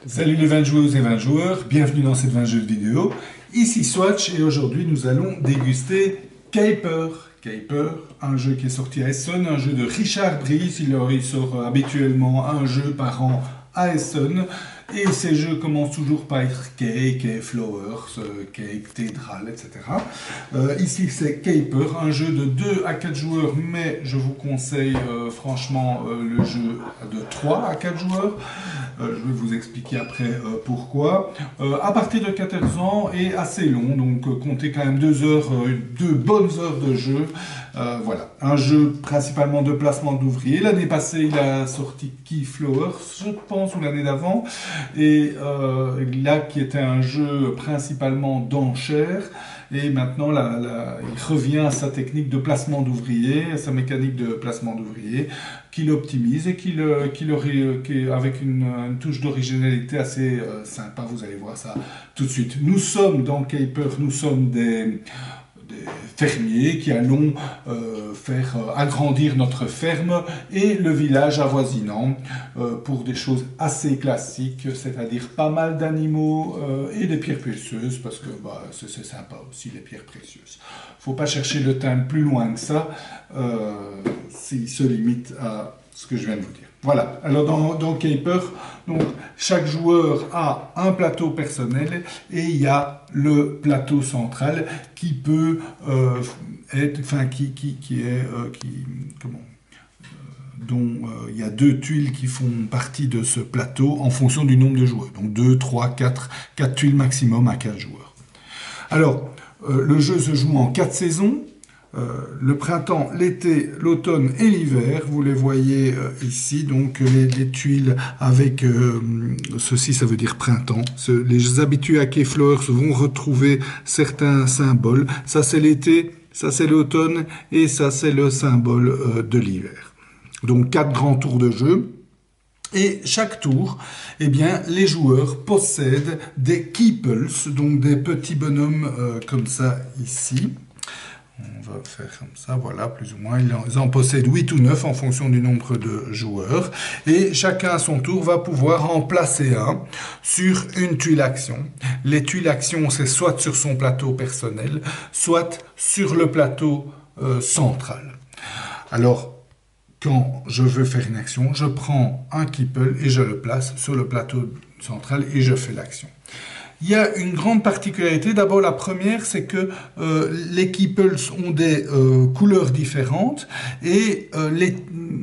Salut les 20 joueuses et 20 joueurs, bienvenue dans cette 20 jeux vidéo. Ici Swatch et aujourd'hui nous allons déguster Caper. Caper, un jeu qui est sorti à Essen, un jeu de Richard Brice. Il sort habituellement un jeu par an à Essen. Et ces jeux commencent toujours par être Cake, et Flowers, Cake, Théâtral, etc. Ici c'est Caper, un jeu de 2 à 4 joueurs, mais je vous conseille franchement le jeu de 3 à 4 joueurs. Je vais vous expliquer après pourquoi. À partir de 14 ans et assez long, donc comptez quand même 2 heures, 2 bonnes heures de jeu. Voilà, un jeu principalement de placement d'ouvriers. L'année passée, il a sorti Key Flowers, je pense, ou l'année d'avant. Et là, qui était un jeu principalement d'enchères. Et maintenant, il revient à sa technique de placement d'ouvriers, à sa mécanique de placement d'ouvriers, qu'il optimise et avec une touche d'originalité assez sympa. Vous allez voir ça tout de suite. Nous sommes dans Caper, nous sommes des fermiers qui allons faire agrandir notre ferme et le village avoisinant pour des choses assez classiques, c'est-à-dire pas mal d'animaux et des pierres précieuses, parce que c'est sympa aussi les pierres précieuses. Faut pas chercher le thème plus loin que ça, s'il se limite à ce que je viens de vous dire. Voilà, alors dans Caper, donc, chaque joueur a un plateau personnel et il y a le plateau central qui peut être, enfin dont il y a 2 tuiles qui font partie de ce plateau en fonction du nombre de joueurs. Donc 2, 3, 4 tuiles maximum à 4 joueurs. Alors, le jeu se joue en 4 saisons. Le printemps, l'été, l'automne et l'hiver, vous les voyez ici, donc les tuiles avec ceci, ça veut dire printemps. Les habitués à Keyflowers vont retrouver certains symboles. Ça c'est l'été, ça c'est l'automne et ça c'est le symbole de l'hiver. Donc 4 grands tours de jeu. Et chaque tour, eh bien, les joueurs possèdent des keeples, donc des petits bonhommes comme ça ici. On va faire comme ça, voilà, plus ou moins. Ils en possèdent 8 ou 9 en fonction du nombre de joueurs. Et chacun à son tour va pouvoir en placer un sur une tuile action. Les tuiles action, c'est soit sur son plateau personnel, soit sur le plateau central. Alors, quand je veux faire une action, je prends un keeple et je le place sur le plateau central et je fais l'action. Il y a une grande particularité. D'abord, la première, c'est que les keeples ont des couleurs différentes et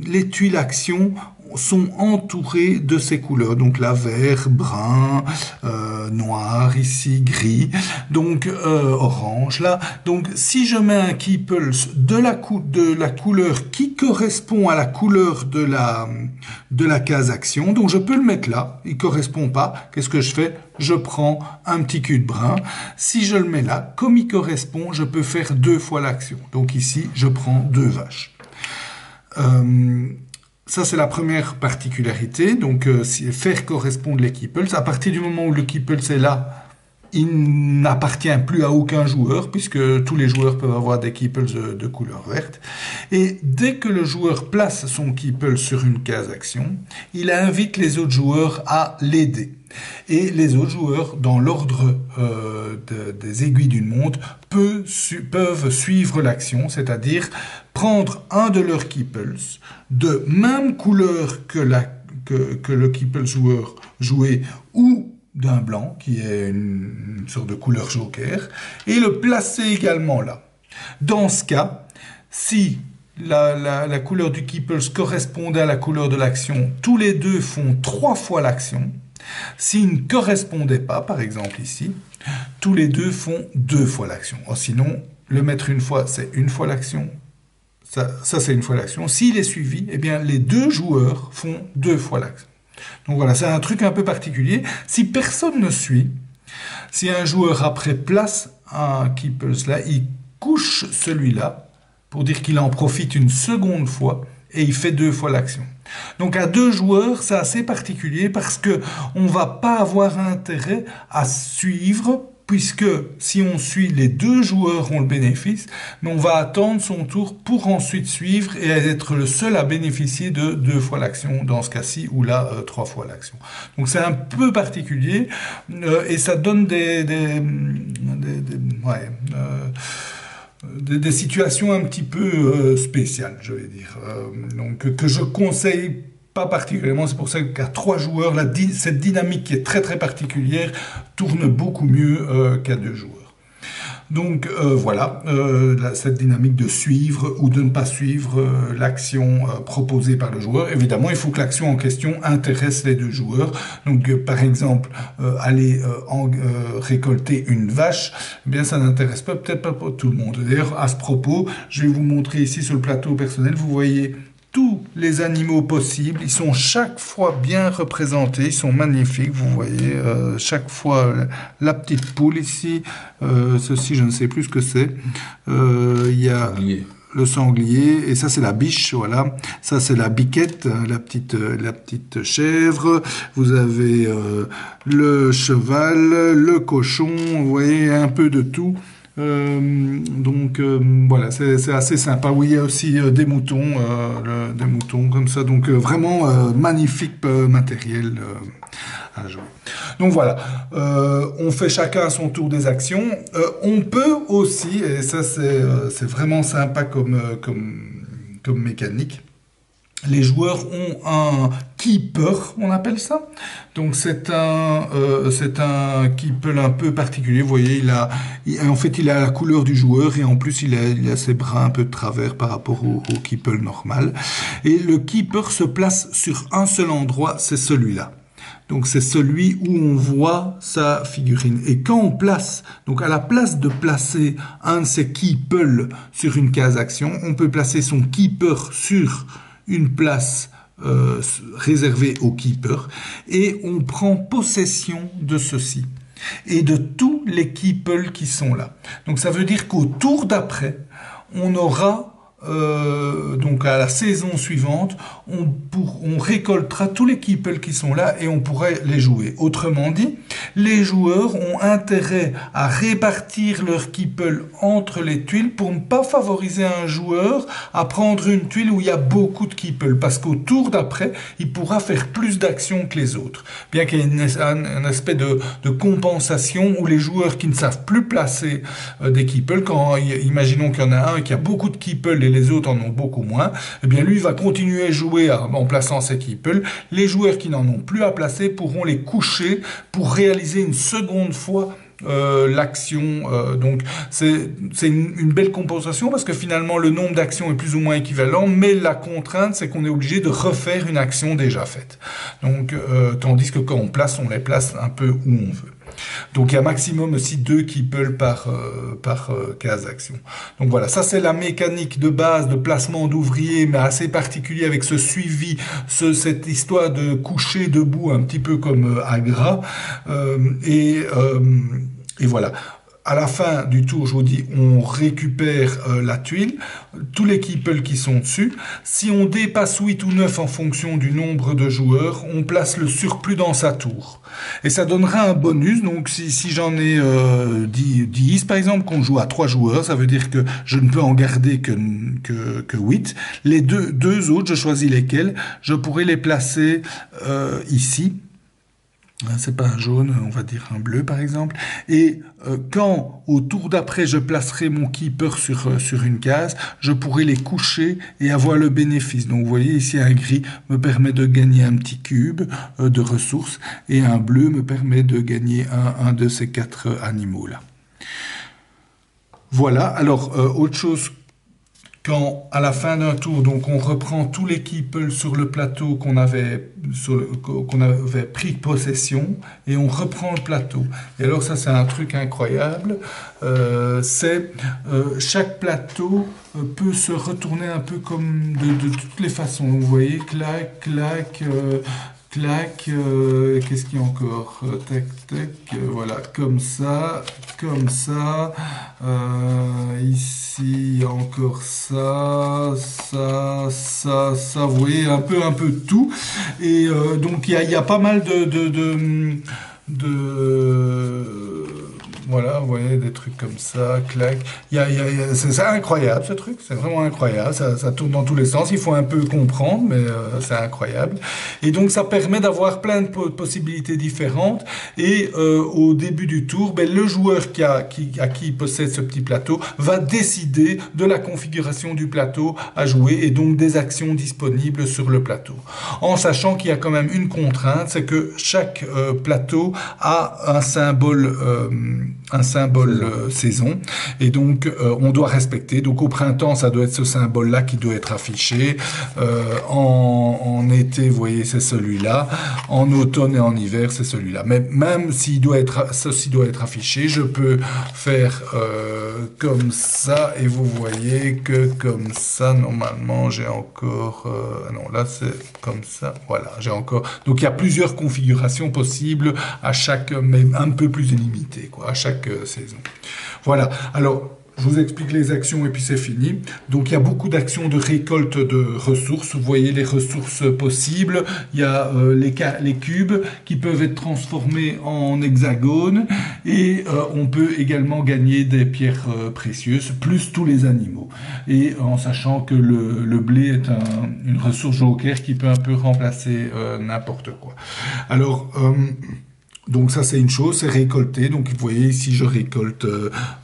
les tuiles action sont entourées de ces couleurs. Donc là, vert, brun, noir, ici, gris, donc orange, là. Donc, si je mets un keeple de la couleur qui correspond à la couleur de la case action, donc je peux le mettre là, il ne correspond pas, qu'est-ce que je fais? Je prends un petit cul de brun. Si je le mets là, comme il correspond, je peux faire 2 fois l'action. Donc ici, je prends 2 vaches. Ça, c'est la première particularité. Donc, faire correspondre les keeples. À partir du moment où le keeple est là, il n'appartient plus à aucun joueur, puisque tous les joueurs peuvent avoir des keeples de couleur verte. Et dès que le joueur place son keeple sur une case action, il invite les autres joueurs à l'aider. Et les autres joueurs, dans l'ordre des aiguilles d'une montre, peuvent suivre l'action, c'est-à-dire prendre un de leurs keeples de même couleur que le keeple joueur joué ou d'un blanc, qui est une sorte de couleur joker, et le placer également là. Dans ce cas, si la couleur du keeple correspondait à la couleur de l'action, tous les deux font 3 fois l'action. S'ils ne correspondaient pas, par exemple ici, tous les deux font 2 fois l'action. Sinon, le mettre une fois, c'est une fois l'action. Ça c'est une fois l'action. S'il est suivi, eh bien, les 2 joueurs font 2 fois l'action. Donc voilà, c'est un truc un peu particulier. Si personne ne suit, si un joueur après place un keeples là, il couche celui-là pour dire qu'il en profite une seconde fois et il fait 2 fois l'action. Donc à 2 joueurs, c'est assez particulier parce que on va pas avoir intérêt à suivre puisque si on suit, les deux joueurs ont le bénéfice, mais on va attendre son tour pour ensuite suivre et être le seul à bénéficier de 2 fois l'action dans ce cas-ci, ou là 3 fois l'action. Donc c'est un peu particulier et ça donne des situations un petit peu spéciales, je vais dire, donc que je conseille pas particulièrement. C'est pour ça qu'à 3 joueurs, cette dynamique qui est très très particulière tourne beaucoup mieux qu'à 2 joueurs. Donc voilà, cette dynamique de suivre ou de ne pas suivre l'action proposée par le joueur. Évidemment, il faut que l'action en question intéresse les 2 joueurs. Donc par exemple, aller récolter une vache, eh bien ça n'intéresse peut-être pas tout le monde. D'ailleurs, à ce propos, je vais vous montrer ici sur le plateau personnel, vous voyez tous les animaux possibles, ils sont chaque fois bien représentés, ils sont magnifiques, vous voyez, chaque fois la petite poule ici, ceci je ne sais plus ce que c'est, il y a le sanglier, et ça c'est la biche, voilà, ça c'est la biquette, la petite chèvre, vous avez le cheval, le cochon, vous voyez, un peu de tout. Voilà, c'est assez sympa. Oui, il y a aussi des moutons comme ça. Donc vraiment magnifique matériel à jouer. Donc voilà, on fait chacun à son tour des actions. On peut aussi, et ça c'est vraiment sympa comme mécanique. Les joueurs ont un keeper, on appelle ça. Donc c'est un keeper un peu particulier. Vous voyez, en fait, il a la couleur du joueur et en plus il a ses bras un peu de travers par rapport au keeper normal. Et le keeper se place sur un seul endroit, c'est celui-là. Donc c'est celui où on voit sa figurine. Et quand on place, donc à la place de placer un de ses keepers sur une case action, on peut placer son keeper sur une place réservée au keeper et on prend possession de ceci et de tous les keepers qui sont là. Donc ça veut dire qu'au tour d'après, on aura donc à la saison suivante, on récoltera tous les keepers qui sont là et on pourrait les jouer. Autrement dit, les joueurs ont intérêt à répartir leurs keepers entre les tuiles pour ne pas favoriser un joueur à prendre une tuile où il y a beaucoup de keepers, parce qu'au tour d'après, il pourra faire plus d'actions que les autres. Bien qu'il y ait un aspect de compensation où les joueurs qui ne savent plus placer des keepers, imaginons qu'il y en a un qui a beaucoup de keepers et les autres en ont beaucoup moins, eh bien lui va continuer à jouer en plaçant ses keepers. Les joueurs qui n'en ont plus à placer pourront les coucher pour réaliser une seconde fois l'action. Donc c'est une belle compensation parce que finalement le nombre d'actions est plus ou moins équivalent, mais la contrainte c'est qu'on est obligé de refaire une action déjà faite. Donc tandis que quand on les place un peu où on veut. Donc il y a maximum aussi 2 keepers par case d'action. Donc voilà, ça c'est la mécanique de base de placement d'ouvriers, mais assez particulier avec ce suivi, cette histoire de coucher debout, un petit peu comme Agra. Et voilà. À la fin du tour, je vous dis, on récupère la tuile, tous les keepers qui sont dessus. Si on dépasse 8 ou 9 en fonction du nombre de joueurs, on place le surplus dans sa tour. Et ça donnera un bonus. Donc si j'en ai 10 par exemple, qu'on joue à 3 joueurs, ça veut dire que je ne peux en garder que 8. Les deux autres, je choisis lesquels. Je pourrais les placer ici. C'est pas un jaune, on va dire un bleu par exemple. Et quand au tour d'après je placerai mon keeper sur une case, je pourrai les coucher et avoir le bénéfice. Donc vous voyez ici un gris me permet de gagner un petit cube de ressources et un bleu me permet de gagner un de ces 4 animaux là. Voilà, alors autre chose. Quand, à la fin d'un tour, donc on reprend tous les keepers sur le plateau qu'on avait pris possession et on reprend le plateau. Et alors ça c'est un truc incroyable, chaque plateau peut se retourner un peu comme de toutes les façons. Vous voyez, clac, clac, clac, qu'est-ce qu'il y a encore? Tac, tac, voilà, comme ça, ici encore ça, vous voyez, un peu de tout. Et donc il y a pas mal Voilà, vous voyez, des trucs comme ça, clac. C'est incroyable ce truc, c'est vraiment incroyable, ça tourne dans tous les sens, il faut un peu comprendre, mais c'est incroyable. Et donc ça permet d'avoir plein de possibilités différentes, et au début du tour, ben, le joueur qui possède ce petit plateau va décider de la configuration du plateau à jouer, et donc des actions disponibles sur le plateau. En sachant qu'il y a quand même une contrainte, c'est que chaque plateau a un symbole saison, et donc on doit respecter. Donc au printemps, ça doit être ce symbole-là qui doit être affiché. En été, vous voyez, c'est celui-là. En automne et en hiver, c'est celui-là. Mais même ceci doit être affiché, je peux faire comme ça, et vous voyez que comme ça, normalement, j'ai encore... non, là, c'est comme ça. Voilà, j'ai encore... Donc il y a plusieurs configurations possibles à chaque, mais un peu plus limitées, quoi, à chaque saison. Voilà, alors je vous explique les actions et puis c'est fini. Donc il y a beaucoup d'actions de récolte de ressources. Vous voyez les ressources possibles. Il y a les cubes qui peuvent être transformés en hexagones, et on peut également gagner des pierres précieuses, plus tous les animaux. Et en sachant que le blé est une ressource joker qui peut un peu remplacer n'importe quoi. Alors... donc ça c'est une chose, c'est récolter. Donc vous voyez ici je récolte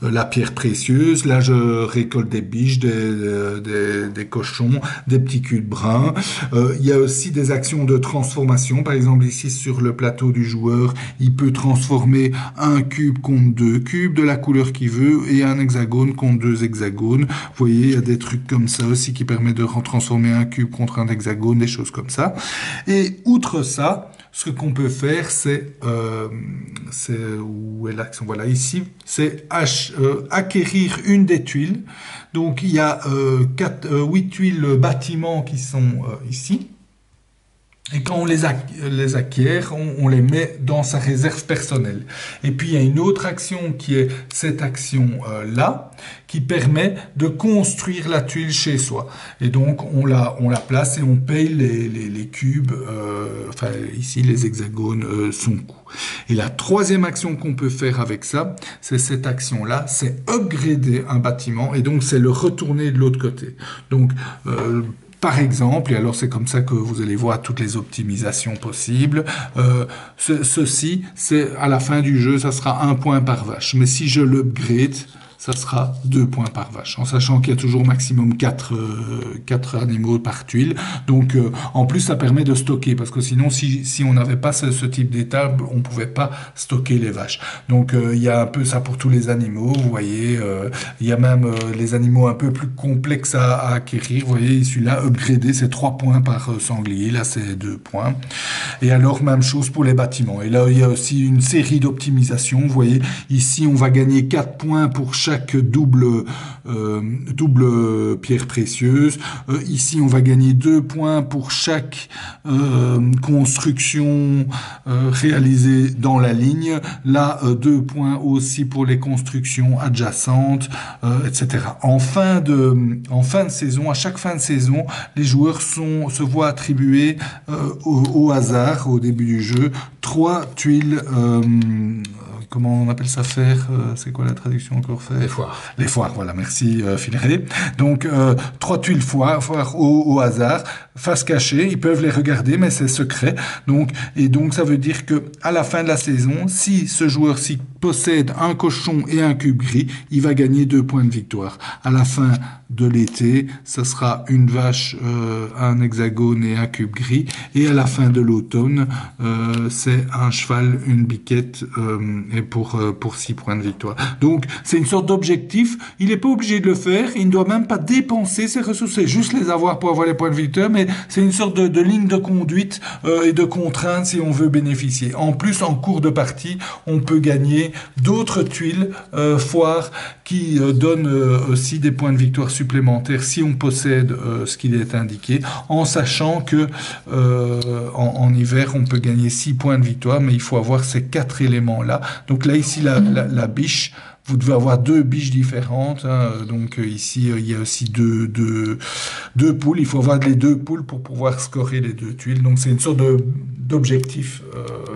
la pierre précieuse, là je récolte des biches, des cochons, des petits culs de brun. Il y a aussi des actions de transformation. Par exemple ici sur le plateau du joueur, il peut transformer un cube contre 2 cubes de la couleur qu'il veut, et un hexagone contre 2 hexagones. Vous voyez, il y a des trucs comme ça aussi qui permettent de transformer un cube contre un hexagone, des choses comme ça. Et outre ça, ce qu'on peut faire, c'est où est l'action? Voilà, ici, c'est acquérir une des tuiles. Donc, il y a 8 tuiles bâtiments qui sont ici. Et quand on les acquiert, on les met dans sa réserve personnelle. Et puis, il y a une autre action qui est cette action-là, qui permet de construire la tuile chez soi. Et donc, on la place et on paye les cubes, enfin, ici, les hexagones, son coût. Et la troisième action qu'on peut faire avec ça, c'est cette action-là, c'est upgrader un bâtiment, et donc, c'est le retourner de l'autre côté. Donc, par exemple, et alors c'est comme ça que vous allez voir toutes les optimisations possibles, ceci, c'est à la fin du jeu, ça sera 1 point par vache. Mais si je l'upgrade, ça sera 2 points par vache, en sachant qu'il y a toujours maximum 4 animaux par tuile. Donc, en plus, ça permet de stocker, parce que sinon, si on n'avait pas ce type d'étable, on pouvait pas stocker les vaches. Donc, il y a un peu ça pour tous les animaux, vous voyez. Il y a même les animaux un peu plus complexes à acquérir. Vous voyez, celui-là, upgradé, c'est 3 points par sanglier. Là, c'est 2 points. Et alors, même chose pour les bâtiments. Et là, il y a aussi une série d'optimisations. Vous voyez, ici, on va gagner 4 points pour chaque double pierre précieuse. Ici, on va gagner 2 points pour chaque construction réalisée dans la ligne. Là, 2 points aussi pour les constructions adjacentes, etc. En fin de saison, à chaque fin de saison, les joueurs se voient attribuer au hasard, au début du jeu, 3 tuiles comment on appelle ça, c'est quoi la traduction encore, faire? Les foires. Les foires, voilà, merci Fileré. Donc, 3 tuiles foires au hasard, face cachée, ils peuvent les regarder, mais c'est secret. Donc, ça veut dire que à la fin de la saison, si ce joueur-ci possède un cochon et un cube gris, il va gagner 2 points de victoire. À la fin de l'été, ça sera une vache, un hexagone et un cube gris. Et à la fin de l'automne, c'est un cheval, une biquette, et pour 6 points de victoire. Donc, c'est une sorte d'objectif. Il n'est pas obligé de le faire. Il ne doit même pas dépenser ses ressources. C'est juste les avoir pour avoir les points de victoire. Mais c'est une sorte de ligne de conduite et de contrainte si on veut bénéficier. En plus, en cours de partie, on peut gagner d'autres tuiles foires qui donnent aussi des points de victoire supplémentaires si on possède ce qu'il est indiqué, en sachant que en hiver, on peut gagner 6 points de victoire, mais il faut avoir ces 4 éléments-là. Donc là, ici, la biche, vous devez avoir deux biches différentes, hein. Donc ici, il y a aussi deux poules. Il faut avoir les deux poules pour pouvoir scorer les deux tuiles. Donc c'est une sorte d'objectif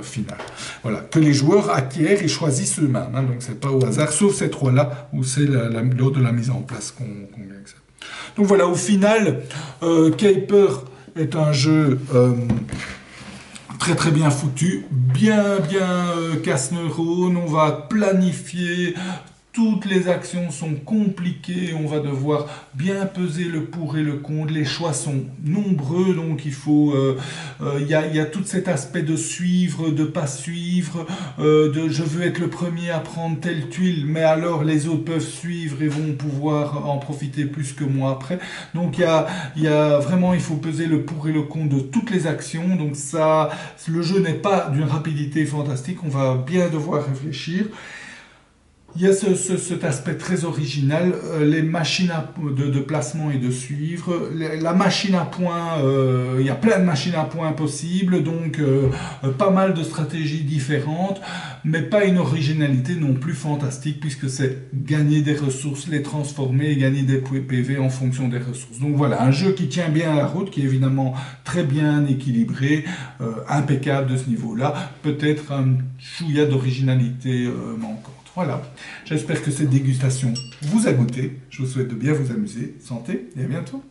final. Voilà, que les joueurs acquièrent et choisissent eux-mêmes, hein. Donc c'est pas au hasard, sauf ces trois-là, où c'est lors de la mise en place qu'on gagne ça. Donc voilà, au final, Caper est un jeu très très bien foutu, bien casse-neurones, on va planifier, toutes les actions sont compliquées, on va devoir bien peser le pour et le contre, les choix sont nombreux, donc il faut, y a tout cet aspect de suivre, de pas suivre, de je veux être le premier à prendre telle tuile, mais alors les autres peuvent suivre et vont pouvoir en profiter plus que moi après. Donc il y a vraiment, il faut peser le pour et le contre de toutes les actions, donc ça, le jeu n'est pas d'une rapidité fantastique, on va bien devoir réfléchir. Il y a cet aspect très original, les machines de placement et de suivre, la machine à points, il y a plein de machines à points possibles, donc pas mal de stratégies différentes, mais pas une originalité non plus fantastique, puisque c'est gagner des ressources, les transformer et gagner des PV en fonction des ressources. Donc voilà, un jeu qui tient bien la route, qui est évidemment très bien équilibré, impeccable de ce niveau-là, peut-être un chouïa d'originalité manquante. Voilà, j'espère que cette dégustation vous a goûté. Je vous souhaite de bien vous amuser. Santé et à bientôt.